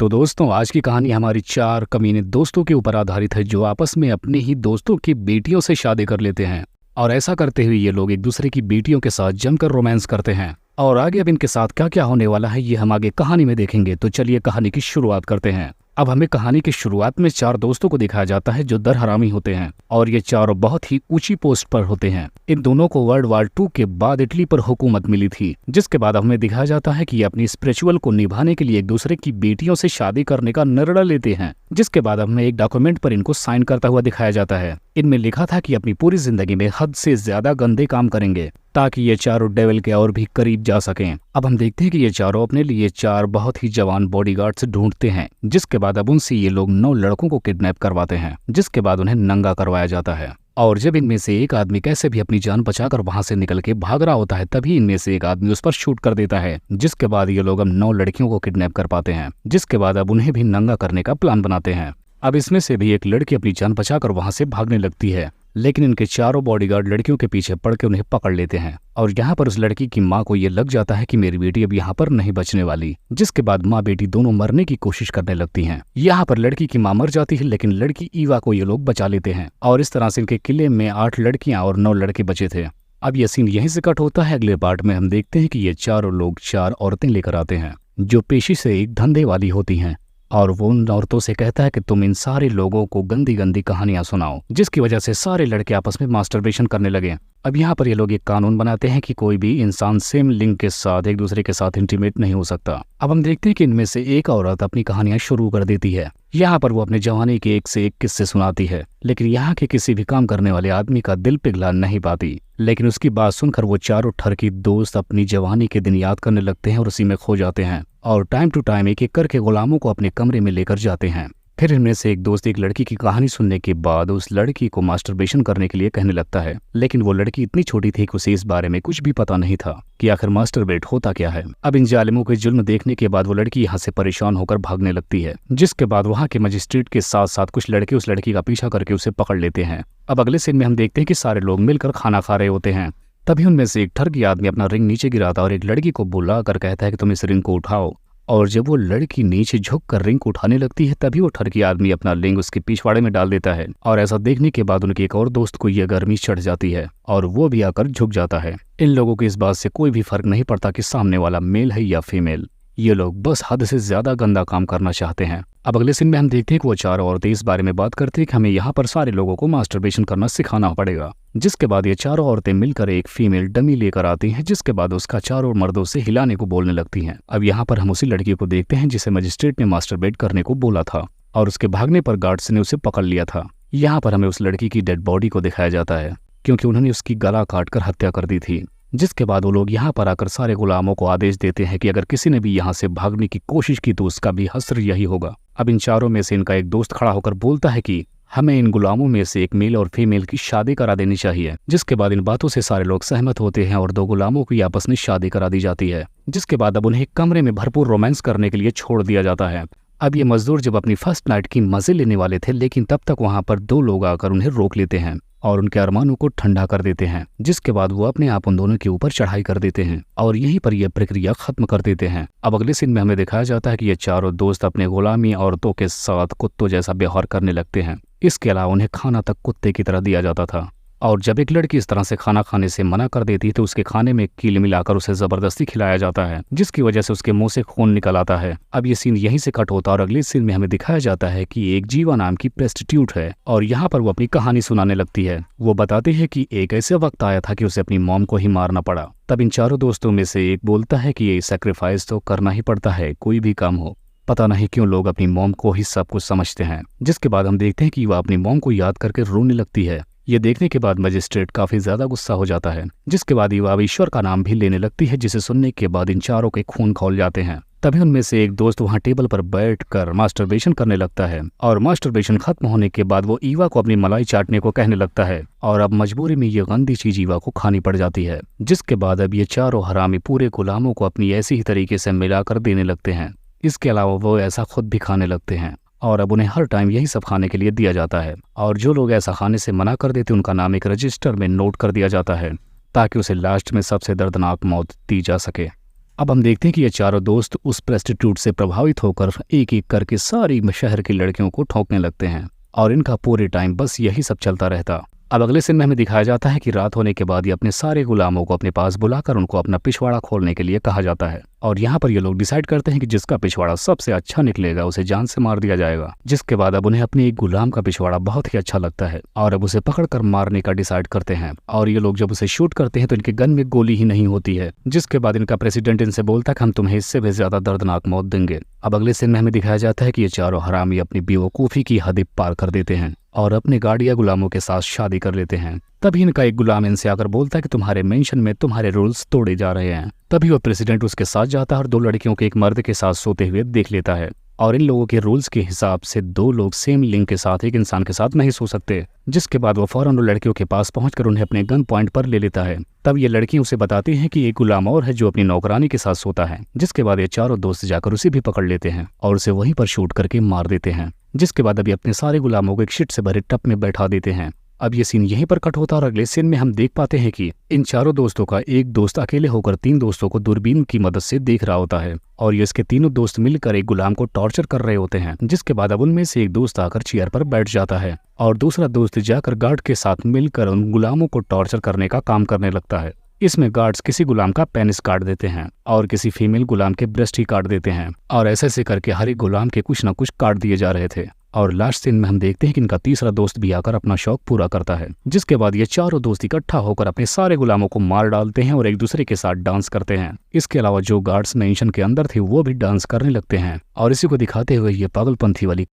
तो दोस्तों, आज की कहानी हमारी 4 कमीने दोस्तों के ऊपर आधारित है जो आपस में अपने ही दोस्तों की बेटियों से शादी कर लेते हैं। और ऐसा करते हुए ये लोग एक दूसरे की बेटियों के साथ जमकर रोमांस करते हैं। और आगे अब इनके साथ क्या क्या होने वाला है ये हम आगे कहानी में देखेंगे। तो चलिए कहानी की शुरुआत करते हैं। अब हमें कहानी की शुरुआत में 4 दोस्तों को दिखाया जाता है जो दरहरामी होते हैं और ये चारों बहुत ही ऊंची पोस्ट पर होते हैं। इन दोनों को वर्ल्ड वॉर 2 के बाद इटली पर हुकूमत मिली थी, जिसके बाद हमें दिखाया जाता है कि ये अपनी स्पिरिचुअल को निभाने के लिए एक दूसरे की बेटियों से शादी करने का निर्णय लेते हैं। जिसके बाद हमें एक डॉक्यूमेंट पर इनको साइन करता हुआ दिखाया जाता है। इनमें लिखा था कि अपनी पूरी जिंदगी में हद से ज्यादा गंदे काम करेंगे ताकि ये चारों डेविल के और भी करीब जा सकें। अब हम देखते हैं कि ये चारों अपने लिए 4 बहुत ही जवान बॉडीगार्ड्स ढूंढते हैं। जिसके बाद अब उनसे ये लोग 9 लड़कों को किडनैप करवाते हैं, जिसके बाद उन्हें नंगा करवाया जाता है। और जब इनमें से एक आदमी कैसे भी अपनी जान बचाकर वहां से निकल के भाग रहा होता है, तभी इनमें से एक आदमी उस पर शूट कर देता है। जिसके बाद ये लोग अब 9 लड़कियों को किडनैप कर पाते हैं, जिसके बाद अब उन्हें भी नंगा करने का प्लान बनाते हैं। अब इसमें से भी एक लड़की अपनी जान बचाकर वहां से भागने लगती है, लेकिन इनके चारों बॉडीगार्ड लड़कियों के पीछे पड़ के उन्हें पकड़ लेते हैं। और यहाँ पर उस लड़की की माँ को ये लग जाता है कि मेरी बेटी अब यहाँ पर नहीं बचने वाली। जिसके बाद माँ बेटी दोनों मरने की कोशिश करने लगती हैं। यहाँ पर लड़की की माँ मर जाती है, लेकिन लड़की ईवा को ये लोग बचा लेते हैं। और इस तरह से इनके किले में 8 लड़कियां और 9 लड़के बचे थे। अब ये सीन यहीं से कट होता है। अगले पार्ट में हम देखते हैं कि ये चारों लोग 4 औरतें लेकर आते हैं जो पेशी से एक धंधे वाली होती हैं। और वो उन औरतों से कहता है कि तुम इन सारे लोगों को गंदी गंदी कहानियां सुनाओ, जिसकी वजह से सारे लड़के आपस में मास्टरबेशन करने लगे। अब यहाँ पर ये लोग एक कानून बनाते हैं कि कोई भी इंसान सेम लिंग के साथ एक दूसरे के साथ इंटीमेट नहीं हो सकता। अब हम देखते हैं कि इनमें से एक औरत अपनी कहानियां शुरू कर देती है। यहाँ पर वो अपने जवानी के एक से एक किस्से सुनाती है, लेकिन यहाँ के किसी भी काम करने वाले आदमी का दिल पिघला नहीं पाती। लेकिन उसकी बात सुनकर वो चारों ठरकी दोस्त अपनी जवानी के दिन याद करने लगते हैं और उसी में खो जाते हैं। और टाइम टू टाइम एक एक करके गुलामों को अपने कमरे में लेकर जाते हैं। फिर इनमें से एक दोस्त एक लड़की की कहानी सुनने के बाद उस लड़की को मास्टरबेशन करने के लिए कहने लगता है, लेकिन वो लड़की इतनी छोटी थी कि उसे इस बारे में कुछ भी पता नहीं था कि आखिर मास्टरबेट होता क्या है। अब इन जालिमों के जुल्म देखने के बाद वो लड़की यहाँ से परेशान होकर भागने लगती है। जिसके बाद वहाँ के मजिस्ट्रेट के साथ साथ कुछ लड़के उस लड़की का पीछा करके उसे पकड़ लेते हैं। अब अगले सीन में हम देखते हैं कि सारे लोग मिलकर खाना खा रहे होते हैं। तभी उनमें से एक ठरकी आदमी अपना रिंग नीचे गिराता और एक लड़की को बुलाकर कहता है कि तुम इस रिंग को उठाओ। और जब वो लड़की नीचे झुक कर रिंग को उठाने लगती है, तभी वो ठरकी आदमी अपना रिंग उसके पिछवाड़े में डाल देता है। और ऐसा देखने के बाद उनके एक और दोस्त को यह गर्मी चढ़ जाती है और वो भी आकर झुक जाता है। इन लोगों को इस बात से कोई भी फर्क नहीं पड़ता कि सामने वाला मेल है या फीमेल। ये लोग बस हद से ज्यादा गंदा काम करना चाहते हैं। अब अगले सीन में हम देखते हैं कि वो 4 औरतें इस बारे में बात करती हैं कि हमें यहाँ पर सारे लोगों को मास्टरबेशन करना सिखाना पड़ेगा। जिसके बाद ये चारों औरतें मिलकर एक फीमेल डमी लेकर आती हैं, जिसके बाद उसका चारों मर्दों से हिलाने को बोलने लगती हैं। अब यहाँ पर हम उसी लड़की को देखते हैं जिसे मजिस्ट्रेट ने मास्टरबेट करने को बोला था और उसके भागने पर गार्ड्स ने उसे पकड़ लिया था। यहाँ पर हमें उस लड़की की डेड बॉडी को दिखाया जाता है, क्योंकि उन्होंने उसकी गला काटकर हत्या कर दी थी। जिसके बाद वो लोग यहाँ पर आकर सारे गुलामों को आदेश देते हैं कि अगर किसी ने भी यहाँ से भागने की कोशिश की तो उसका भी हश्र यही होगा। अब इन चारों में से इनका एक दोस्त खड़ा होकर बोलता है कि हमें इन गुलामों में से एक मेल और फीमेल की शादी करा देनी चाहिए। जिसके बाद इन बातों से सारे लोग सहमत होते हैं और 2 गुलामों की आपस में शादी करा दी जाती है। जिसके बाद अब उन्हें कमरे में भरपूर रोमांस करने के लिए छोड़ दिया जाता है। अब ये मजदूर जब अपनी फर्स्ट नाइट की मजे लेने वाले थे, लेकिन तब तक वहां पर 2 लोग आकर उन्हें रोक लेते हैं और उनके अरमानों को ठंडा कर देते हैं। जिसके बाद वो अपने आप उन दोनों के ऊपर चढ़ाई कर देते हैं और यहीं पर यह प्रक्रिया खत्म कर देते हैं। अब अगले सीन में हमें दिखाया जाता है कि ये चारों दोस्त अपने गुलामी औरतों के साथ कुत्तों जैसा व्यवहार करने लगते हैं। इसके अलावा उन्हें खाना तक कुत्ते की तरह दिया जाता था। और जब एक लड़की इस तरह से खाना खाने से मना कर देती है तो उसके खाने में कील मिलाकर उसे जबरदस्ती खिलाया जाता है, जिसकी वजह से उसके मुंह से खून निकल आता है। अब ये सीन यहीं से कट होता है और अगले सीन में हमें दिखाया जाता है कि एक जीवा नाम की प्रेस्टिट्यूट है और यहाँ पर वो अपनी कहानी सुनाने लगती है। वो बताती है कि एक ऐसे वक्त आया था कि उसे अपनी मॉम को ही मारना पड़ा। तब इन चारों दोस्तों में से एक बोलता है कि ये सैक्रिफाइस तो करना ही पड़ता है, कोई भी काम हो। पता नहीं क्यों लोग अपनी मॉम को ही सब कुछ समझते हैं। जिसके बाद हम देखते हैं कि वह अपनी मॉम को याद करके रोने लगती है। ये देखने के बाद मजिस्ट्रेट काफी ज्यादा गुस्सा हो जाता है। जिसके बाद युवा ईश्वर का नाम भी लेने लगती है, जिसे सुनने के बाद इन चारों के खून खौल जाते हैं। तभी उनमें से एक दोस्त वहां टेबल पर बैठकर मास्टरबेशन करने लगता है और मास्टरबेशन खत्म होने के बाद वो ईवा को अपनी मलाई चाटने को कहने लगता है और अब मजबूरी में ये गंदी चीज ईवा को खानी पड़ जाती है। जिसके बाद अब ये चारों हरामी पूरे गुलामों को अपनी ऐसी ही तरीके से मिलाकर देने लगते हैं। इसके अलावा वो ऐसा खुद भी खाने लगते हैं और अब उन्हें हर टाइम यही सब खाने के लिए दिया जाता है। और जो लोग ऐसा खाने से मना कर देते उनका नाम एक रजिस्टर में नोट कर दिया जाता है ताकि उसे लास्ट में सबसे दर्दनाक मौत दी जा सके। अब हम देखते हैं कि ये चारों दोस्त उस प्रेस्टिट्यूट से प्रभावित होकर एक एक करके सारी शहर की लड़कियों को ठोकने लगते हैं और इनका पूरे टाइम बस यही सब चलता रहता। अब अगले सीन में हमें दिखाया जाता है कि रात होने के बाद ये अपने सारे गुलामों को अपने पास बुलाकर उनको अपना पिछवाड़ा खोलने के लिए कहा जाता है और यहाँ पर ये लोग डिसाइड करते हैं कि जिसका पिछवाड़ा सबसे अच्छा निकलेगा उसे जान से मार दिया जाएगा। जिसके बाद अब उन्हें अपने एक गुलाम का पिछवाड़ा बहुत ही अच्छा लगता है और अब उसे पकड़कर मारने का डिसाइड करते हैं। और ये लोग जब उसे शूट करते हैं तो इनके गन में गोली ही नहीं होती है। जिसके बाद इनका प्रेसिडेंट इनसे बोलता है कि हम तुम्हें इससे भी ज्यादा दर्दनाक मौत देंगे। अब अगले सीन में हमें दिखाया जाता है कि ये चारों हरामी अपनी बेवकूफी की हद पार कर देते हैं और अपने गाड़िया गुलामों के साथ शादी कर लेते हैं। तभी इनका एक गुलाम इनसे आकर बोलता है कि तुम्हारे मेंशन में तुम्हारे रूल्स तोड़े जा रहे हैं। तभी वो प्रेसिडेंट उसके साथ जाता है और दो लड़कियों के एक मर्द के साथ सोते हुए देख लेता है और इन लोगों के रूल्स के हिसाब से दो लोग सेम लिंग के साथ एक इंसान के साथ नहीं सो सकते। जिसके बाद वो फौरन उन लड़कियों के पास पहुंचकर उन्हें अपने गन पॉइंट पर ले लेता है। तब ये लड़कियां उसे बताती हैं कि एक गुलाम और है जो अपनी नौकरानी के साथ सोता है। जिसके बाद ये चारों दोस्त जाकर उसे भी पकड़ लेते हैं और उसे वहीं पर शूट करके मार देते हैं। जिसके बाद अभी अपने सारे गुलामों को एक शिट से भरे टप में बैठा देते हैं। अब ये सीन यहीं पर कट होता है और अगले सीन में हम देख पाते हैं कि इन चारों दोस्तों का एक दोस्त अकेले होकर तीन दोस्तों को दूरबीन की मदद से देख रहा होता है और ये इसके तीनों दोस्त मिलकर एक गुलाम को टॉर्चर कर रहे होते हैं। जिसके बाद अब उनमें से एक दोस्त आकर चेयर पर बैठ जाता है और दूसरा दोस्त जाकर गार्ड के साथ मिलकर उन गुलामों को टॉर्चर करने का काम करने लगता है। इसमें गार्ड्स किसी गुलाम का पेनिस काट देते हैं और किसी फीमेल गुलाम के ब्रेस्ट ही काट देते हैं और ऐसे करके हर एक गुलाम के कुछ न कुछ काट दिए जा रहे थे। और लास्ट सीन में हम देखते हैं कि इनका तीसरा दोस्त भी आकर अपना शौक पूरा करता है। जिसके बाद ये चारों दोस्त इकट्ठा होकर अपने सारे गुलामों को मार डालते हैं और एक दूसरे के साथ डांस करते हैं। इसके अलावा जो गार्ड्स मेंशन के अंदर थे वो भी डांस करने लगते हैं और इसी को दिखाते हुए ये पागलपंथी वाली